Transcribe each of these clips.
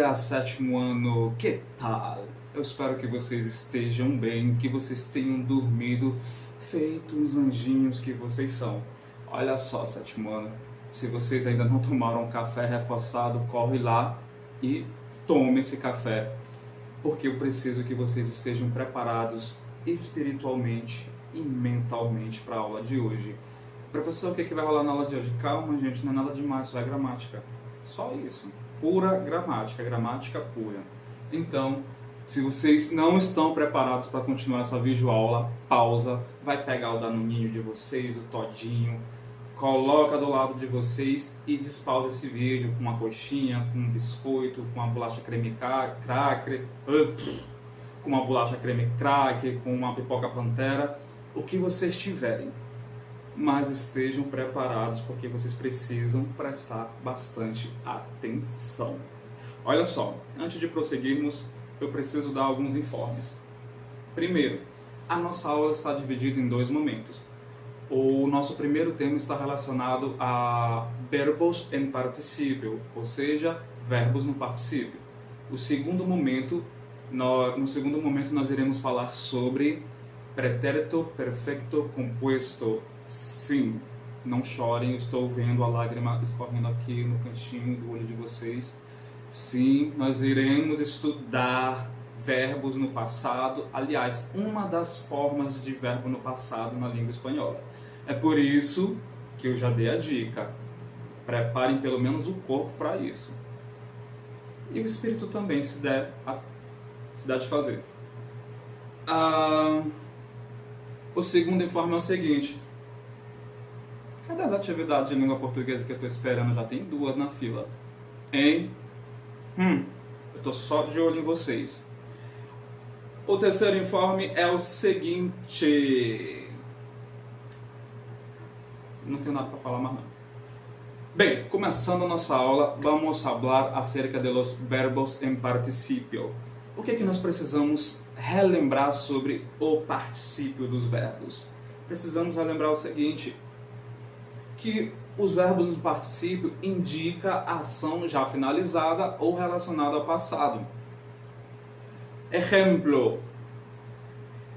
Galera, sétimo ano, que tal? Eu espero que vocês estejam bem, que vocês tenham dormido feito os anjinhos que vocês são. Olha só, sétimo ano, se vocês ainda não tomaram um café reforçado, corre lá e tome esse café, porque eu preciso que vocês estejam preparados espiritualmente e mentalmente para a aula de hoje. Professor, o que vai rolar na aula de hoje? Calma, gente, não é nada demais, só é gramática. Só isso. Pura gramática, gramática pura. Então, se vocês não estão preparados para continuar essa videoaula, pausa, vai pegar o danoninho de vocês, o todinho, coloca do lado de vocês e despausa esse vídeo com uma coxinha, com um biscoito, com uma bolacha creme cracker, com uma bolacha creme cracker, com uma pipoca pantera, o que vocês tiverem. Mas estejam preparados porque vocês precisam prestar bastante atenção. Olha só, antes de prosseguirmos, eu preciso dar alguns informes. Primeiro, a nossa aula está dividida em dois momentos. O nosso primeiro tema está relacionado a verbos em particípio, ou seja, verbos no particípio. No segundo momento nós iremos falar sobre pretérito perfeito composto. Sim, não chorem, eu estou vendo a lágrima escorrendo aqui no cantinho do olho de vocês. Sim, nós iremos estudar verbos no passado, aliás, uma das formas de verbo no passado na língua espanhola. É por isso que eu já dei a dica. Preparem pelo menos o corpo para isso. E o espírito também, se der de fazer. O segundo informe é o seguinte. Cadê as atividades de língua portuguesa que eu estou esperando? Já tem duas na fila. Hein? Eu estou só de olho em vocês. O terceiro informe é o seguinte. Não tenho nada para falar mais não. Bem, começando a nossa aula, vamos falar acerca de los verbos en participio. O que é que nós precisamos relembrar sobre o particípio dos verbos? Precisamos relembrar o seguinte, que os verbos no particípio indicam a ação já finalizada ou relacionada ao passado. Exemplo,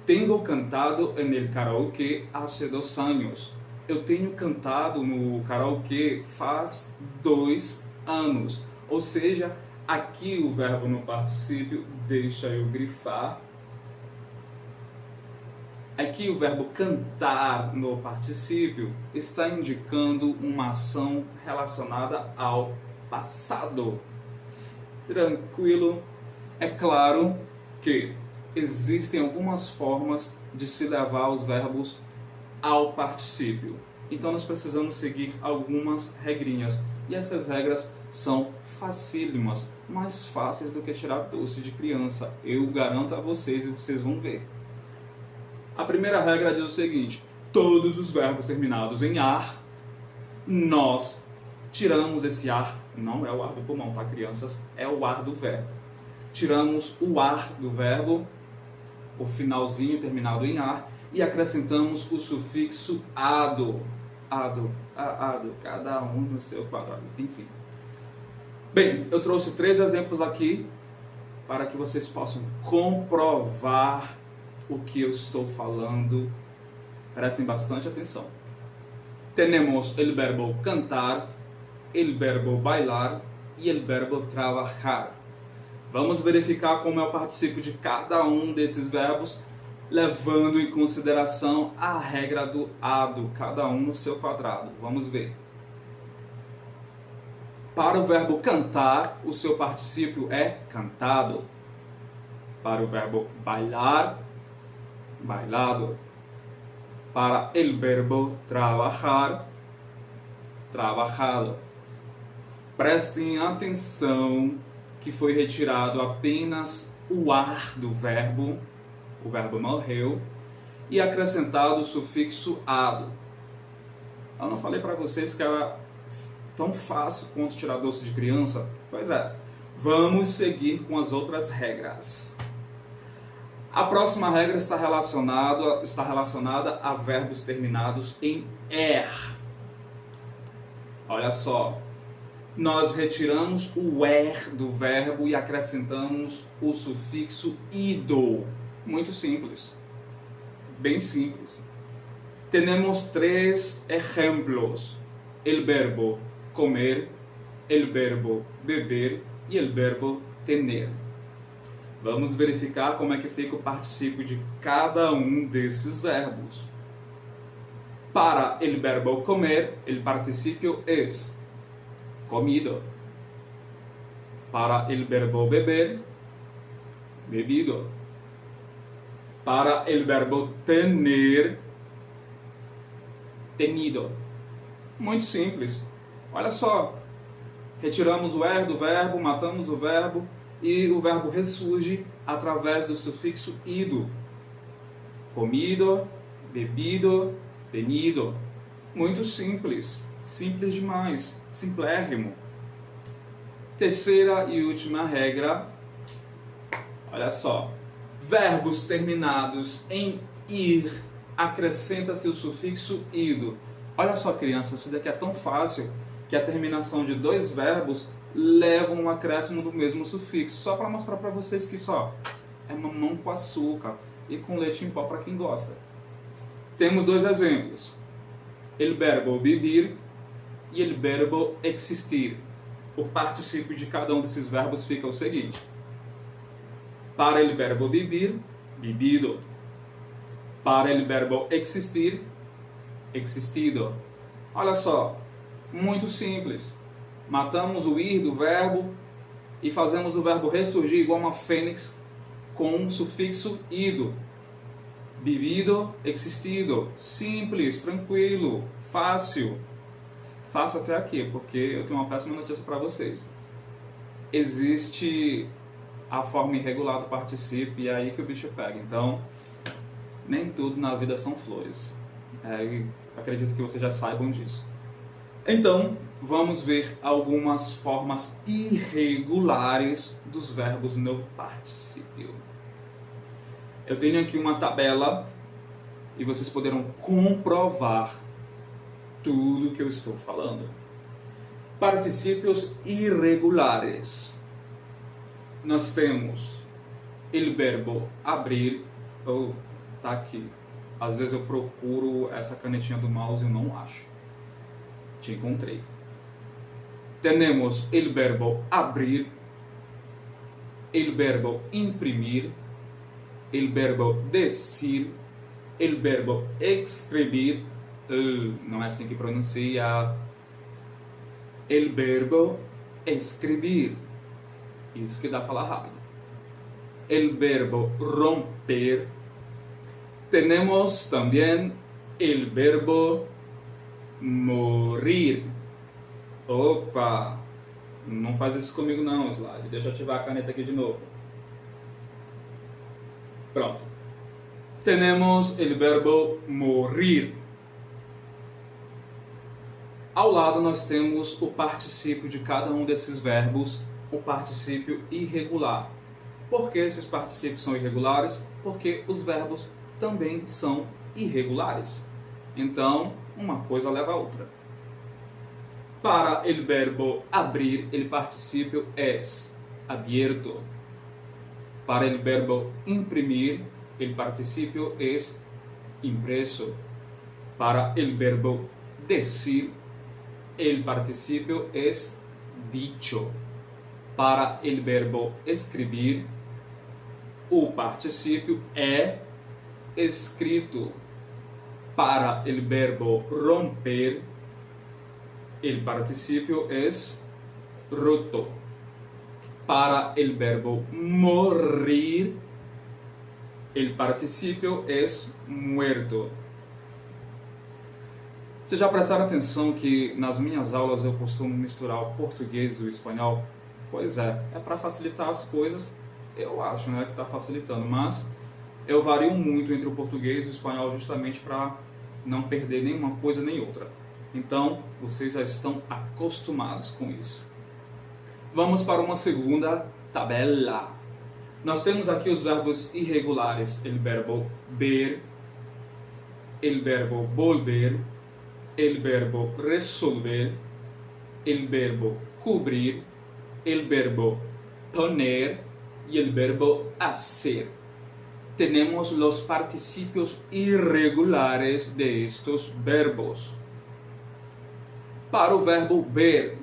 tenho cantado en el karaoke hace 2 años. Eu tenho cantado no karaokê faz 2 anos. Ou seja, aqui o verbo no particípio, deixa eu grifar. Aqui o verbo cantar no particípio está indicando uma ação relacionada ao passado. Tranquilo? É claro que existem algumas formas de se levar os verbos ao particípio. Então nós precisamos seguir algumas regrinhas. E essas regras são facílimas, mais fáceis do que tirar doce de criança. Eu garanto a vocês e vocês vão ver. A primeira regra diz o seguinte: todos os verbos terminados em ar, nós tiramos esse ar, não é o ar do pulmão, tá, crianças? É o ar do verbo. Tiramos o ar do verbo, o finalzinho terminado em ar, e acrescentamos o sufixo ado. Ado, cada um no seu quadrado, enfim. Bem, eu trouxe 3 exemplos aqui para que vocês possam comprovar o que eu estou falando. Prestem bastante atenção. Tenemos el verbo cantar, el verbo bailar e el verbo trabajar. Vamos verificar como é o particípio de cada um desses verbos, levando em consideração a regra do ado, cada um no seu quadrado. Vamos ver. Para o verbo cantar, o seu particípio é cantado. Para o verbo bailar, bailado. Para el verbo trabajar, trabajado. Prestem atenção que foi retirado apenas o ar do verbo, o verbo morreu, e acrescentado o sufixo ado. Eu não falei para vocês que era tão fácil quanto tirar doce de criança? Pois é, vamos seguir com as outras regras. A próxima regra está relacionada a verbos terminados em er. Olha só, nós retiramos o er do verbo e acrescentamos o sufixo ido. Muito simples. Bem simples. Temos 3 exemplos. El verbo comer, el verbo beber e el verbo tener. Vamos verificar como é que fica o particípio de cada um desses verbos. Para el verbo comer, el participio es comido. Para el verbo beber, bebido. Para el verbo tener, tenido. Muito simples. Olha só. Retiramos o er do verbo, matamos o verbo e o verbo ressurge através do sufixo ido. Comido, bebido, tenido. Muito simples. Simples demais. Simplérrimo. Terceira e última regra. Olha só. Verbos terminados em ir, acrescenta-se o sufixo ido. Olha só, crianças, isso daqui é tão fácil que a terminação de 2 verbos leva um acréscimo do mesmo sufixo. Só para mostrar para vocês que só é mamão com açúcar e com leite em pó para quem gosta. Temos 2 exemplos. El verbo vivir e el verbo existir. O particípio de cada um desses verbos fica o seguinte. Para el verbo vivir, vivido. Para el verbo existir, existido. Olha só, muito simples. Matamos o ir do verbo e fazemos o verbo ressurgir igual uma fênix com um sufixo ido. Vivido, existido. Simples, tranquilo, fácil. Fácil até aqui, porque eu tenho uma péssima notícia para vocês. Existe a forma irregular do particípio e é aí que o bicho pega. Então, nem tudo na vida são flores. Acredito que vocês já saibam disso. Então, vamos ver algumas formas irregulares dos verbos no particípio. Eu tenho aqui uma tabela e vocês poderão comprovar tudo que eu estou falando. Particípios irregulares. Nós temos el verbo abrir, tá aqui. Às vezes eu procuro essa canetinha do mouse e não acho. Te encontrei. Temos el verbo abrir, el verbo imprimir, el verbo decir, el verbo escrever, não é assim que pronuncia, el verbo escrever. Isso que dá a falar rápido. El verbo romper. Temos também el verbo morir. Opa! Não faz isso comigo não, slide. Deixa eu ativar a caneta aqui de novo. Pronto. Temos el verbo morir. Ao lado nós temos o particípio de cada um desses verbos, o particípio irregular. Por que esses particípios são irregulares? Porque os verbos também são irregulares. Então, uma coisa leva a outra. Para el verbo abrir, el particípio es abierto. Para el verbo imprimir, el particípio es impreso. Para el verbo decir, el particípio es dicho. Para el verbo escrever, o particípio é escrito. Para el verbo romper, el particípio es roto. Para el verbo morir, el particípio es muerto. Vocês já prestaram atenção que nas minhas aulas eu costumo misturar o português e o espanhol? Pois é para facilitar as coisas, eu acho, né, que está facilitando, mas eu vario muito entre o português e o espanhol justamente para não perder nenhuma coisa nem outra. Então, vocês já estão acostumados com isso. Vamos para uma segunda tabela. Nós temos aqui os verbos irregulares, el verbo ver, el verbo volver, el verbo resolver, el verbo cubrir, el verbo poner y el verbo hacer. Tenemos los participios irregulares de estos verbos. Para o verbo ver,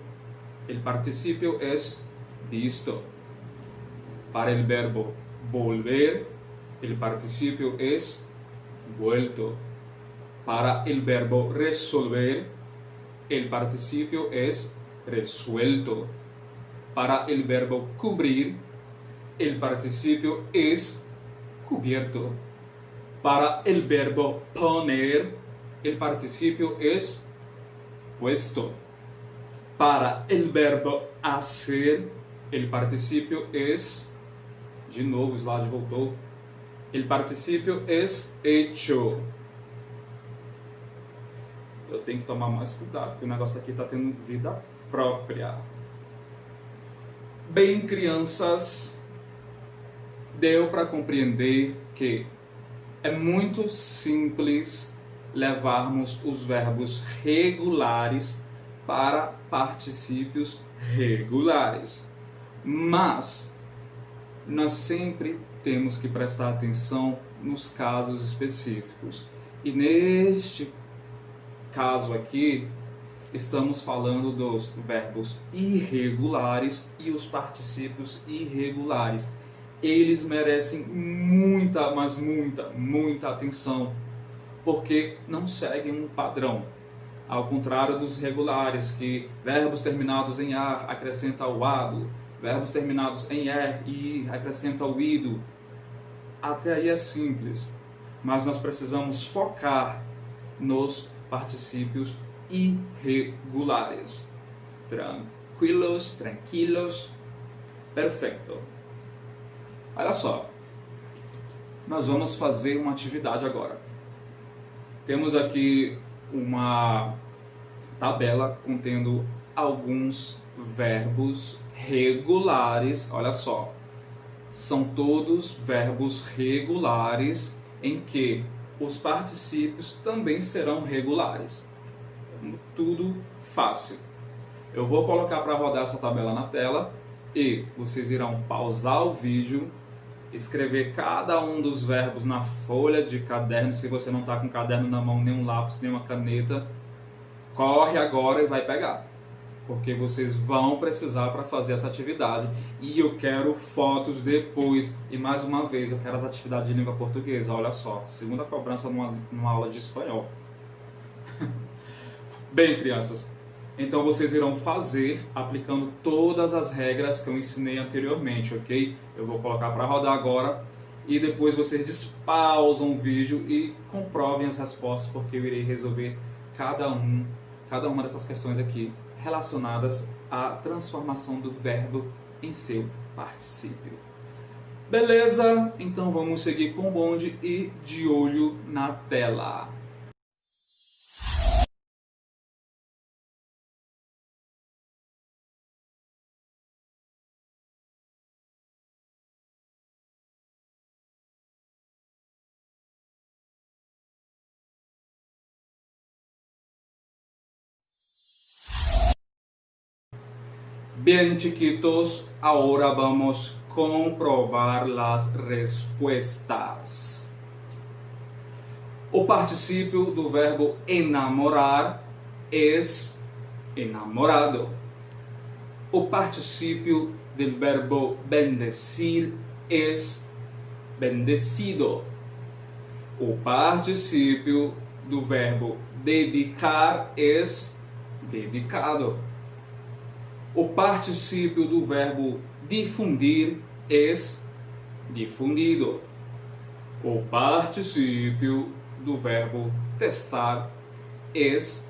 el participio es visto. Para el verbo volver, el participio es vuelto. Para el verbo resolver, el participio es resuelto. Para el verbo cubrir, el participio es cubierto. Para el verbo poner, el participio es puesto. Para el verbo hacer, el participio es... De novo, o slide voltou. El participio es hecho. Eu tenho que tomar mais cuidado, porque o negócio aqui está tendo vida própria. Bem, crianças, deu para compreender que é muito simples levarmos os verbos regulares para particípios regulares. Mas nós sempre temos que prestar atenção nos casos específicos. E neste caso aqui, estamos falando dos verbos irregulares e os particípios irregulares. Eles merecem muita, mas muita atenção, porque não seguem um padrão. Ao contrário dos regulares, que verbos terminados em ar acrescenta o ado, verbos terminados em er e ir acrescenta o ido. Até aí é simples, mas nós precisamos focar nos particípios irregulares. Tranquilos, tranquilos. Perfeito. Olha só, nós vamos fazer uma atividade agora. Temos aqui uma tabela contendo alguns verbos regulares. Olha só, são todos verbos regulares em que os particípios também serão regulares. Tudo fácil. Eu vou colocar para rodar essa tabela na tela e vocês irão pausar o vídeo, escrever cada um dos verbos na folha de caderno. Se você não está com caderno na mão, nem um lápis, nem uma caneta, corre agora e vai pegar, porque vocês vão precisar para fazer essa atividade. E eu quero fotos depois. E mais uma vez, eu quero as atividades de língua portuguesa. Olha só, segunda cobrança numa aula de espanhol. Bem, crianças, então vocês irão fazer aplicando todas as regras que eu ensinei anteriormente, ok? Eu vou colocar para rodar agora e depois vocês despausam o vídeo e comprovem as respostas, porque eu irei resolver cada uma dessas questões aqui relacionadas à transformação do verbo em seu particípio. Beleza? Então vamos seguir com o bonde e de olho na tela. Bien, chiquitos, ahora vamos a comprobar las respuestas. O particípio do verbo enamorar es enamorado. O particípio del verbo bendecir es bendecido. O particípio do verbo dedicar es dedicado. O particípio do verbo difundir es difundido. O particípio do verbo testar es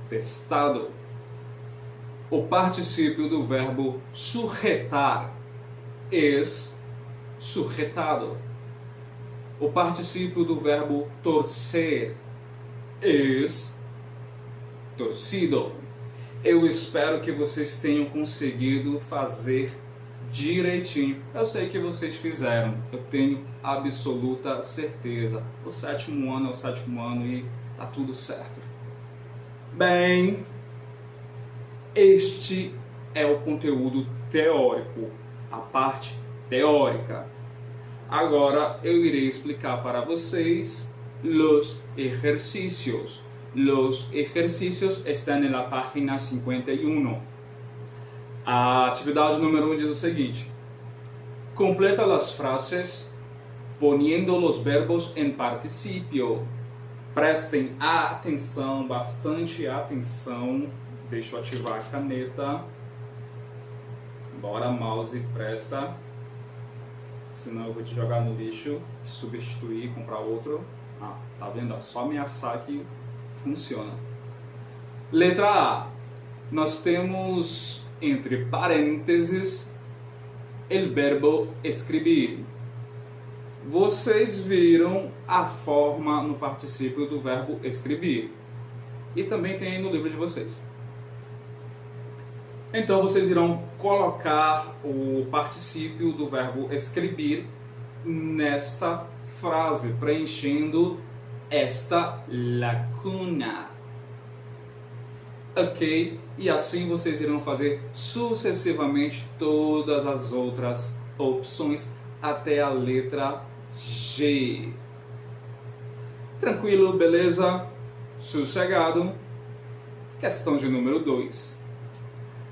testado. O particípio do verbo sujetar es sujetado. O particípio do verbo torcer es torcido. Eu espero que vocês tenham conseguido fazer direitinho. Eu sei que vocês fizeram, eu tenho absoluta certeza. O sétimo ano é o sétimo ano e tá tudo certo. Bem, este é o conteúdo teórico, a parte teórica. Agora eu irei explicar para vocês los ejercicios. Los ejercicios estão na página 51. A atividade número 1 diz o seguinte: completa as frases poniendo los verbos en participio. Prestem atenção, bastante atenção. Deixa eu ativar a caneta. Bora, mouse, presta. Senão eu vou te jogar no lixo, substituir, comprar outro. Ah, tá vendo? É só ameaçar que funciona. Letra A. Nós temos entre parênteses o verbo escrever. Vocês viram a forma no particípio do verbo escrever. E também tem aí no livro de vocês. Então vocês irão colocar o particípio do verbo escrever nesta frase, preenchendo esta lacuna. Ok? E assim vocês irão fazer sucessivamente todas as outras opções até a letra G. Tranquilo, beleza? Sossegado. Questão de número 2.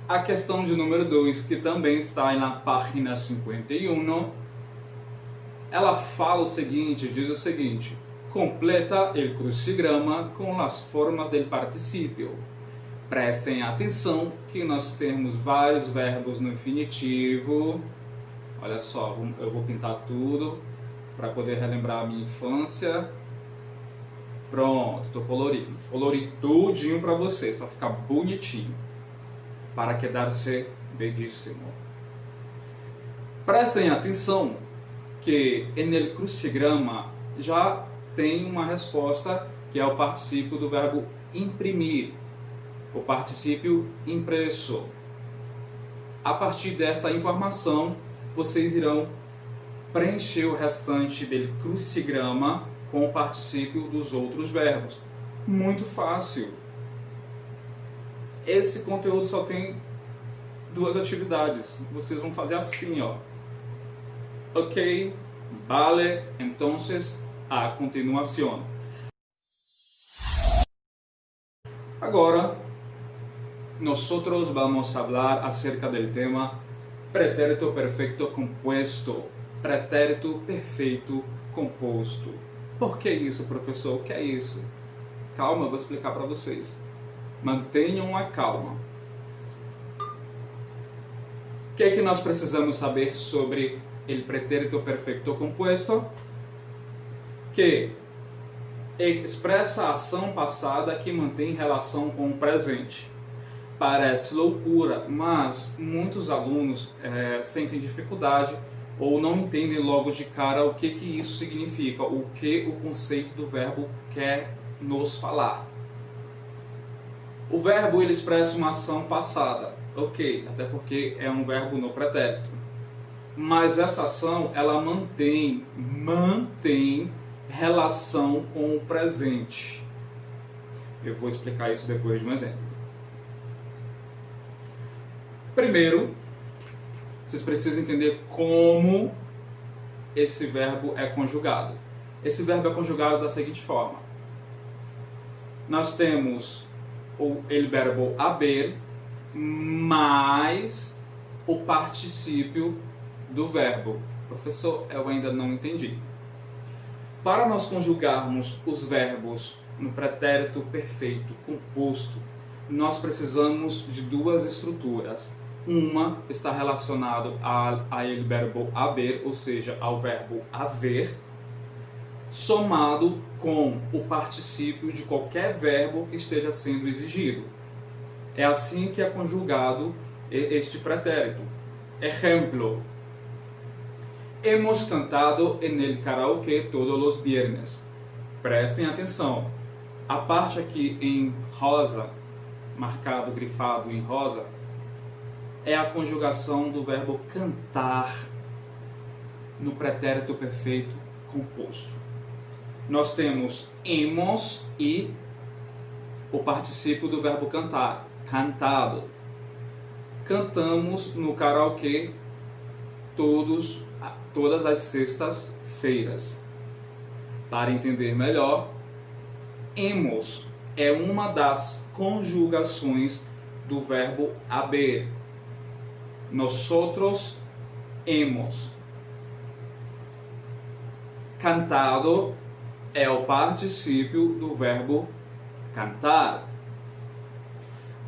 A questão de número 2, que também está na página 51, ela fala o seguinte, diz o seguinte: completa o crucigrama com as formas do particípio. Prestem atenção que nós temos vários verbos no infinitivo. Olha só, eu vou pintar tudo para poder relembrar a minha infância. Pronto, estou colorindo. Colori tudinho para vocês, para ficar bonitinho. Para quedar-se belíssimo. Prestem atenção que no crucigrama já tem uma resposta que é o particípio do verbo imprimir, o particípio impresso. A partir desta informação, vocês irão preencher o restante do crucigrama com o particípio dos outros verbos. Muito fácil. Esse conteúdo só tem 2 atividades. Vocês vão fazer assim, ó. Ok, vale, entonces, a continuación. Agora, nosotros vamos a hablar acerca del tema pretérito perfecto compuesto. Pretérito perfeito composto. Por que isso, professor? O que é isso? Calma, eu vou explicar para vocês. Mantenham a calma. O que é que nós precisamos saber sobre o pretérito perfeito composto? Que expressa a ação passada que mantém relação com o presente. Parece loucura, mas muitos alunos sentem dificuldade ou não entendem logo de cara o que isso significa, o que o conceito do verbo quer nos falar. O verbo ele expressa uma ação passada, ok, até porque é um verbo no pretérito. Mas essa ação ela mantém relação com o presente. Eu vou explicar isso depois de um exemplo. Primeiro, vocês precisam entender como esse verbo é conjugado. Esse verbo é conjugado da seguinte forma. Nós temos o verbo haber mais o particípio do verbo. Professor, eu ainda não entendi. Para nós conjugarmos os verbos no pretérito perfeito composto, nós precisamos de 2 estruturas. Uma está relacionada ao verbo haber, ou seja, ao verbo haver, somado com o particípio de qualquer verbo que esteja sendo exigido. É assim que é conjugado este pretérito. Exemplo: hemos cantado en el karaoke todos los viernes. Prestem atenção. A parte aqui em rosa, marcado, grifado em rosa, é a conjugação do verbo cantar no pretérito perfeito composto. Nós temos hemos e o particípio do verbo cantar, cantado. cantamos no karaokê todas as sextas-feiras. Para entender melhor, hemos é uma das conjugações do verbo haber. Nosotros hemos. Cantado é o particípio do verbo cantar.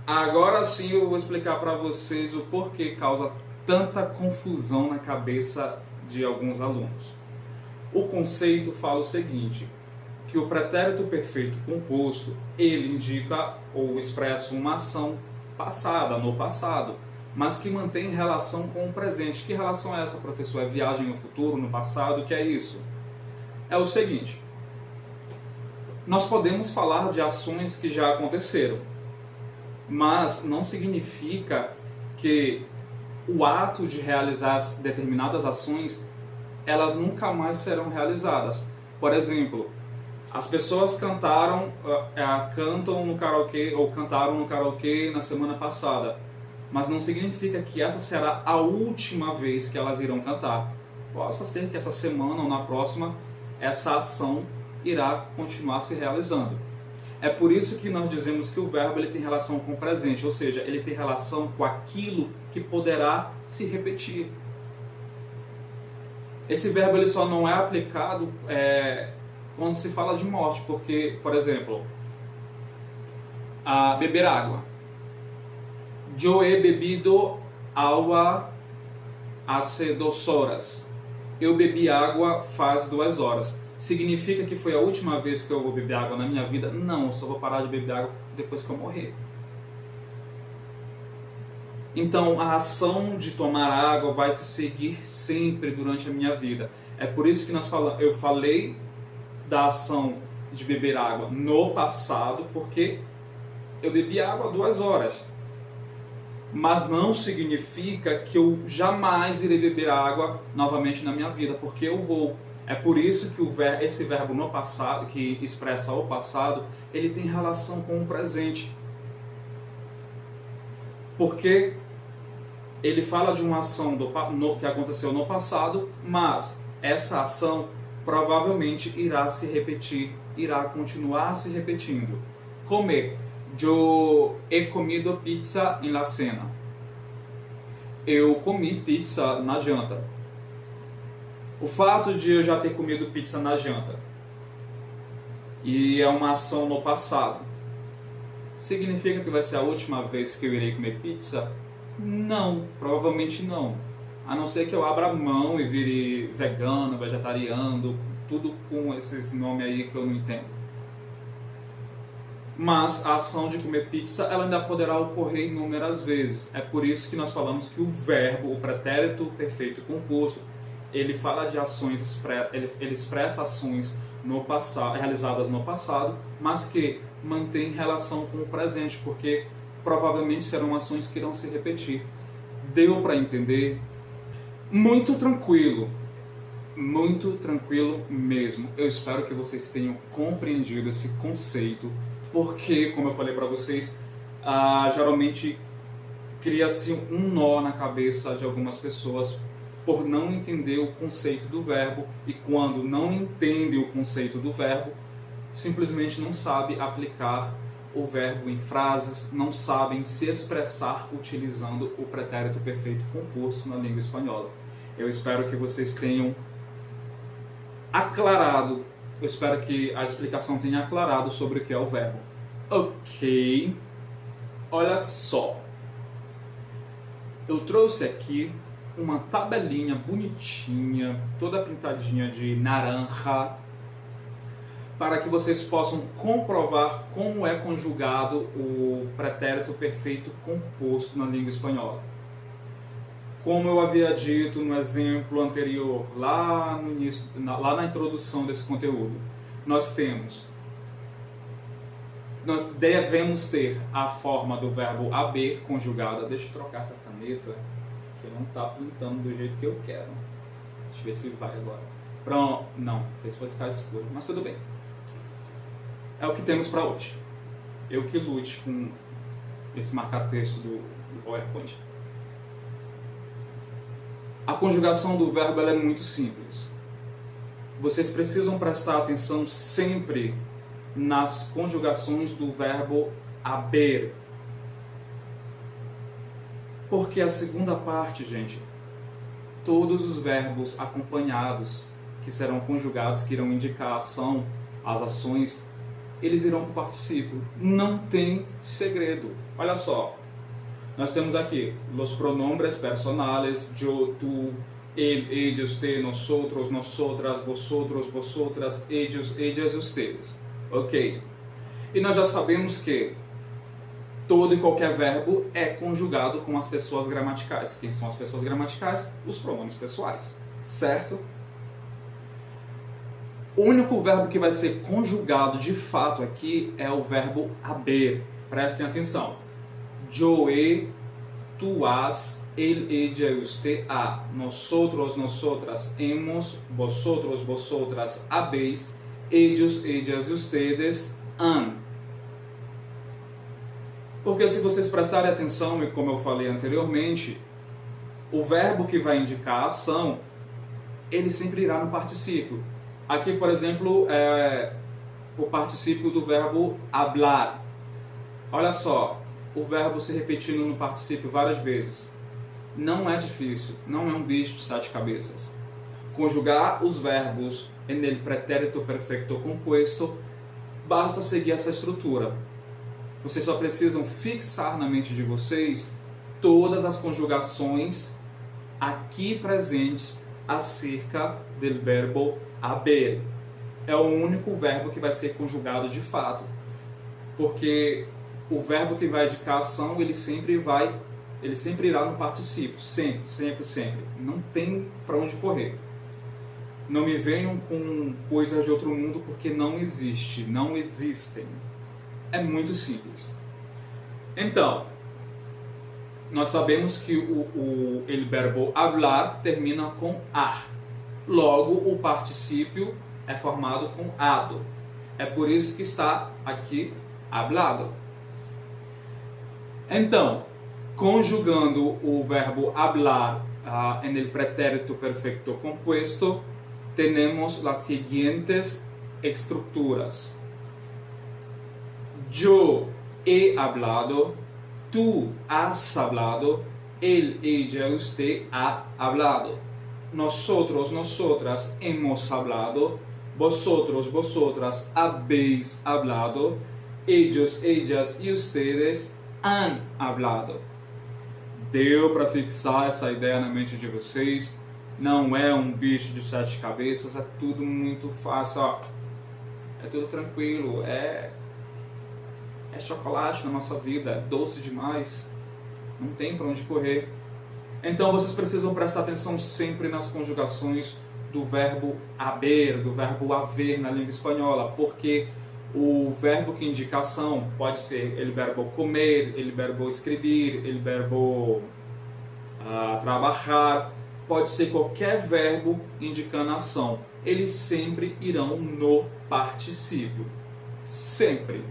Agora sim eu vou explicar para vocês o porquê causa tanta confusão na cabeça de alguns alunos. O conceito fala o seguinte, que o pretérito perfeito composto, ele indica ou expressa uma ação passada, no passado, mas que mantém relação com o presente. Que relação é essa, professor? É viagem no futuro, no passado? O que é isso? É o seguinte, nós podemos falar de ações que já aconteceram, mas não significa que o ato de realizar determinadas ações, elas nunca mais serão realizadas. Por exemplo, as pessoas cantam no karaokê ou cantaram no karaokê na semana passada, mas não significa que essa será a última vez que elas irão cantar. Possa ser que essa semana ou na próxima essa ação irá continuar se realizando. É por isso que nós dizemos que o verbo ele tem relação com o presente, ou seja, ele tem relação com aquilo que poderá se repetir. Esse verbo ele só não é aplicado quando se fala de morte, porque, por exemplo, beber água. Eu he bebido agua hace 2 horas. Eu bebi água faz 2 horas. Significa que foi a última vez que eu vou beber água na minha vida? Não, eu só vou parar de beber água depois que eu morrer. Então, a ação de tomar água vai se seguir sempre durante a minha vida. É por isso que eu falei da ação de beber água no passado, porque eu bebi água 2 horas. Mas não significa que eu jamais irei beber água novamente na minha vida, porque eu vou. É por isso que esse verbo no passado, que expressa o passado, ele tem relação com o presente. Porque ele fala de uma ação que aconteceu no passado, mas essa ação provavelmente irá se repetir, irá continuar se repetindo. Comer. Eu he comido pizza en la cena. Eu comi pizza na janta. O fato de eu já ter comido pizza na janta e é uma ação no passado, significa que vai ser a última vez que eu irei comer pizza? Não, provavelmente não. A não ser que eu abra mão e vire vegano, vegetariano, tudo com esses nomes aí que eu não entendo. Mas a ação de comer pizza ela ainda poderá ocorrer inúmeras vezes. É por isso que nós falamos que o verbo, o pretérito perfeito composto, ele fala de ações, ele expressa ações no passado, realizadas no passado, mas que mantém relação com o presente, porque provavelmente serão ações que irão se repetir. Deu para entender? Muito tranquilo mesmo. Eu espero que vocês tenham compreendido esse conceito, porque, como eu falei para vocês, geralmente cria-se um nó na cabeça de algumas pessoas por não entender o conceito do verbo, e quando não entende o conceito do verbo, simplesmente não sabe aplicar o verbo em frases, não sabem se expressar utilizando o pretérito perfeito composto na língua espanhola. Eu espero que vocês tenham aclarado, eu espero que a explicação tenha aclarado sobre o que é o verbo. Ok, olha só, eu trouxe aqui uma tabelinha bonitinha, toda pintadinha de naranja, para que vocês possam comprovar como é conjugado o pretérito perfeito composto na língua espanhola. Como eu havia dito no exemplo anterior, lá no início, lá na introdução desse conteúdo, nós devemos ter a forma do verbo haber conjugada. Deixa eu trocar essa caneta, que não está pintando do jeito que eu quero. Deixa eu ver se vai agora. Pronto, não, esse vai ficar escuro, mas tudo bem. É o que temos para hoje. Eu que lute com esse marca-texto do PowerPoint. A conjugação do verbo ela é muito simples. Vocês precisam prestar atenção sempre nas conjugações do verbo haber. Porque a segunda parte, gente, todos os verbos acompanhados que serão conjugados, que irão indicar a ação, as ações, eles irão para o particípio. Não tem segredo. Olha só, nós temos aqui os pronombres personales, yo, tu, él, ellos, te, nosotros, nosotras, vosotros, vosotras, ellos, ellas, ustedes. Ok. E nós já sabemos que todo e qualquer verbo é conjugado com as pessoas gramaticais. Quem são as pessoas gramaticais? Os pronomes pessoais. Certo? O único verbo que vai ser conjugado de fato aqui é o verbo haber. Prestem atenção. Yo, he, tú has, él, ella, usted, ha. Nosotros, nosotras, hemos, vosotros, vosotras, habéis, ellos, ellas, ustedes, han. Porque se vocês prestarem atenção, e como eu falei anteriormente, o verbo que vai indicar a ação, ele sempre irá no particípio. Aqui, por exemplo, é o particípio do verbo hablar. Olha só, o verbo se repetindo no particípio várias vezes. Não é difícil, não é um bicho de 7 cabeças. Conjugar os verbos en el pretérito perfecto compuesto, basta seguir essa estrutura. Vocês só precisam fixar na mente de vocês todas as conjugações aqui presentes acerca do verbo haber. É o único verbo que vai ser conjugado de fato. Porque o verbo que vai indicar a ação, ele sempre irá no particípio. Sempre, sempre, sempre. Não tem para onde correr. Não me venham com coisas de outro mundo, porque não existe, não existem. É muito simples. Então, nós sabemos que o verbo hablar termina com ar. Logo, o particípio é formado com ado. É por isso que está aqui hablado. Então, conjugando o verbo hablar en el pretérito perfecto compuesto, tenemos las siguientes estructuras. Yo he hablado, tú has hablado, él, ella, usted ha hablado. Nosotros, nosotras hemos hablado, vosotros, vosotras habéis hablado, ellos, ellas y ustedes han hablado. Deu para fixar essa ideia na mente de vocês? Não é um bicho de 7 cabeças, é tudo muito fácil, ó. É tudo tranquilo, é chocolate na nossa vida, é doce demais, não tem para onde correr. Então vocês precisam prestar atenção sempre nas conjugações do verbo haber, do verbo haver na língua espanhola, porque o verbo que indica ação pode ser el verbo comer, el verbo escrever, el verbo trabalhar, pode ser qualquer verbo indicando ação. Eles sempre irão no particípio, sempre.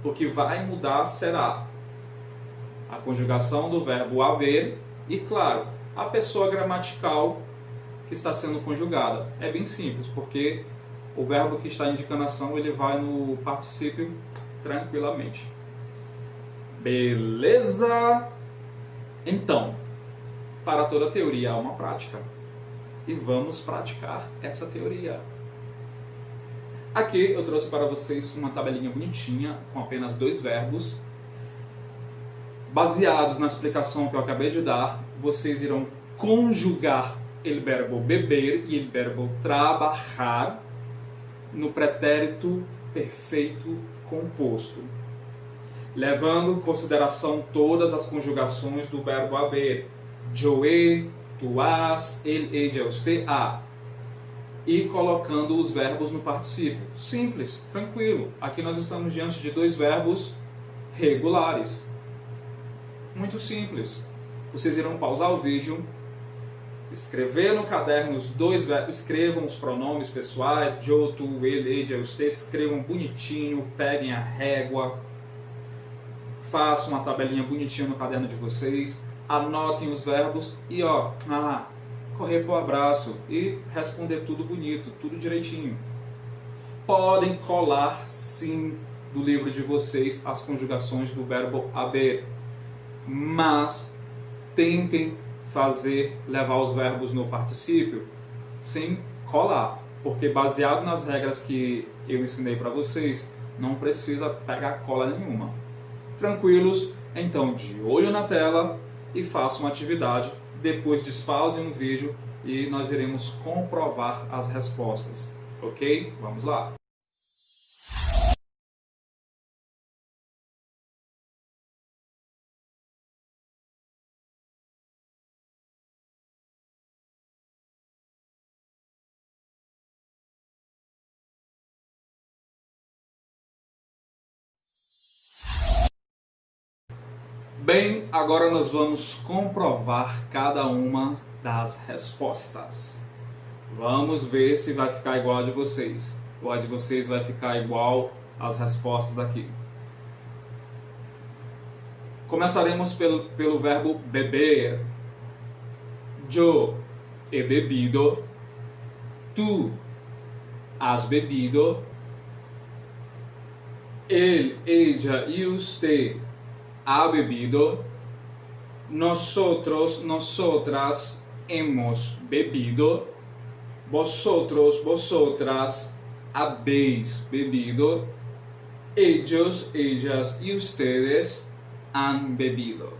O que vai mudar será a conjugação do verbo haver e, claro, a pessoa gramatical que está sendo conjugada. É bem simples, porque o verbo que está indicando ação, ele vai no particípio tranquilamente. Beleza? Então, para toda teoria há uma prática. E vamos praticar essa teoria. Aqui eu trouxe para vocês uma tabelinha bonitinha com apenas 2 verbos. Baseados na explicação que eu acabei de dar, vocês irão conjugar o verbo beber e o verbo trabalhar no pretérito perfeito composto, levando em consideração todas as conjugações do verbo haber. Yo he, tú has, él, ella, usted, ha. E colocando os verbos no particípio. Simples, tranquilo. Aqui nós estamos diante de 2 verbos regulares. Muito simples. Vocês irão pausar o vídeo, escrever no caderno os 2 verbos, escrevam os pronomes pessoais, yo, tu, ele, ella, usted, escrevam bonitinho, peguem a régua, façam uma tabelinha bonitinha no caderno de vocês, anotem os verbos e correr pro abraço e responder tudo bonito, tudo direitinho. Podem colar sim do livro de vocês as conjugações do verbo haber, mas tentem levar os verbos no particípio sem colar, porque baseado nas regras que eu ensinei para vocês, não precisa pegar cola nenhuma. Tranquilos? Então, de olho na tela e faça uma atividade, depois despausem um vídeo e nós iremos comprovar as respostas, ok? Vamos lá! Bem, agora nós vamos comprovar cada uma das respostas. Vamos ver se vai ficar igual a de vocês. Ou a de vocês vai ficar igual às respostas daqui. Começaremos pelo verbo beber. Yo he bebido. Tu has bebido. Él, ella y usted ha bebido, nosotros, nosotras hemos bebido, vosotros, vosotras habéis bebido, ellos, ellas y ustedes han bebido.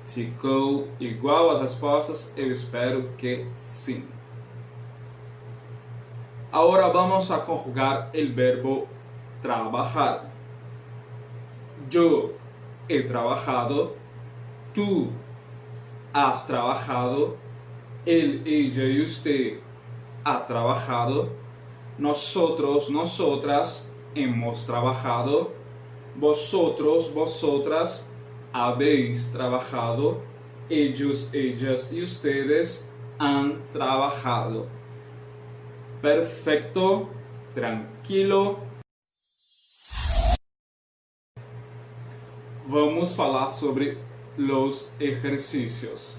Ficou igual as respostas? Eu espero que sim. Agora vamos a conjugar el verbo trabajar. Yo he trabajado, tú has trabajado, él, ella y usted ha trabajado, nosotros, nosotras hemos trabajado, vosotros, vosotras habéis trabajado, ellos, ellas y ustedes han trabajado. Perfecto, tranquilo. Vamos falar sobre los ejercicios.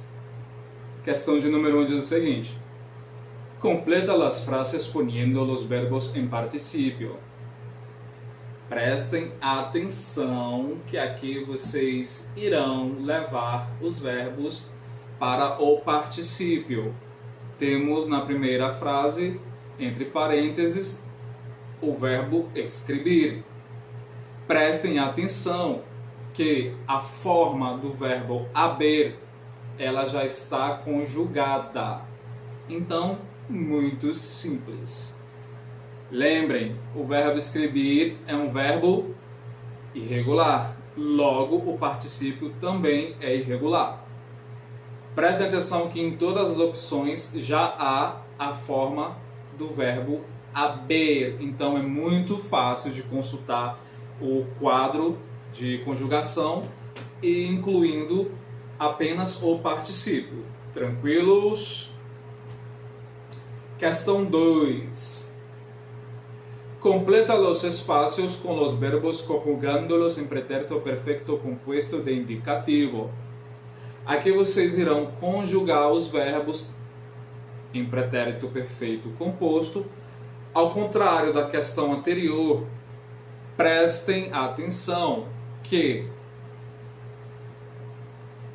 Questão de número 1 diz o seguinte: completa las frases poniendo los verbos en participio. Prestem atenção que aqui vocês irão levar os verbos para o particípio. Temos na primeira frase, entre parênteses, o verbo escrever. Prestem atenção que a forma do verbo haber, ela já está conjugada. Então, muito simples. Lembrem, o verbo escrever é um verbo irregular. Logo, o particípio também é irregular. Prestem atenção que em todas as opções já há a forma do verbo haber. Então, é muito fácil de consultar o quadro de conjugação e incluindo apenas o particípio. Tranquilos? Questão 2. Completa los espacios con los verbos conjugándolos en pretérito perfecto compuesto de indicativo. Aqui vocês irão conjugar os verbos em pretérito perfeito composto. Ao contrário da questão anterior, prestem atenção que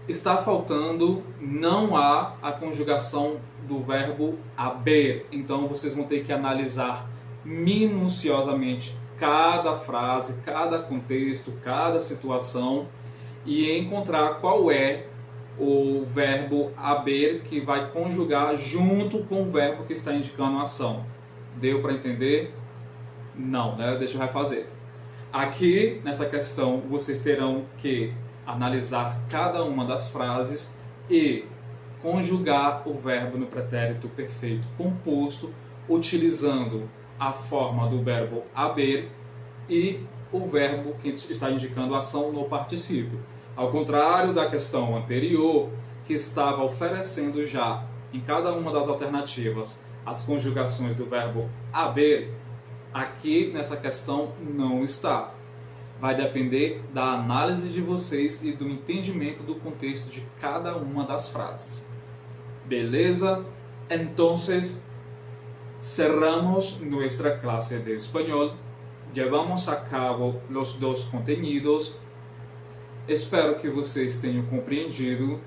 está faltando, não há a conjugação do verbo haber. Então vocês vão ter que analisar minuciosamente cada frase, cada contexto, cada situação e encontrar qual é o verbo haber que vai conjugar junto com o verbo que está indicando a ação. Deu para entender? Não, né? Deixa eu refazer. Aqui, nessa questão, vocês terão que analisar cada uma das frases e conjugar o verbo no pretérito perfeito composto, utilizando a forma do verbo haber e o verbo que está indicando a ação no particípio. Ao contrário da questão anterior, que estava oferecendo já em cada uma das alternativas as conjugações do verbo haber, aqui nessa questão não está. Vai depender da análise de vocês e do entendimento do contexto de cada uma das frases. Beleza? Entonces, cerramos nuestra clase de español. Llevamos a cabo los dos contenidos. Espero que vocês tenham compreendido.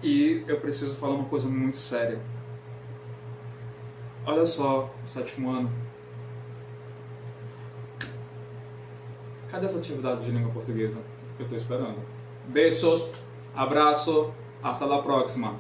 E eu preciso falar uma coisa muito séria. Olha só, sétimo ano. Cadê essa atividade de língua portuguesa? Eu estou esperando. Beijos, abraço, hasta la próxima.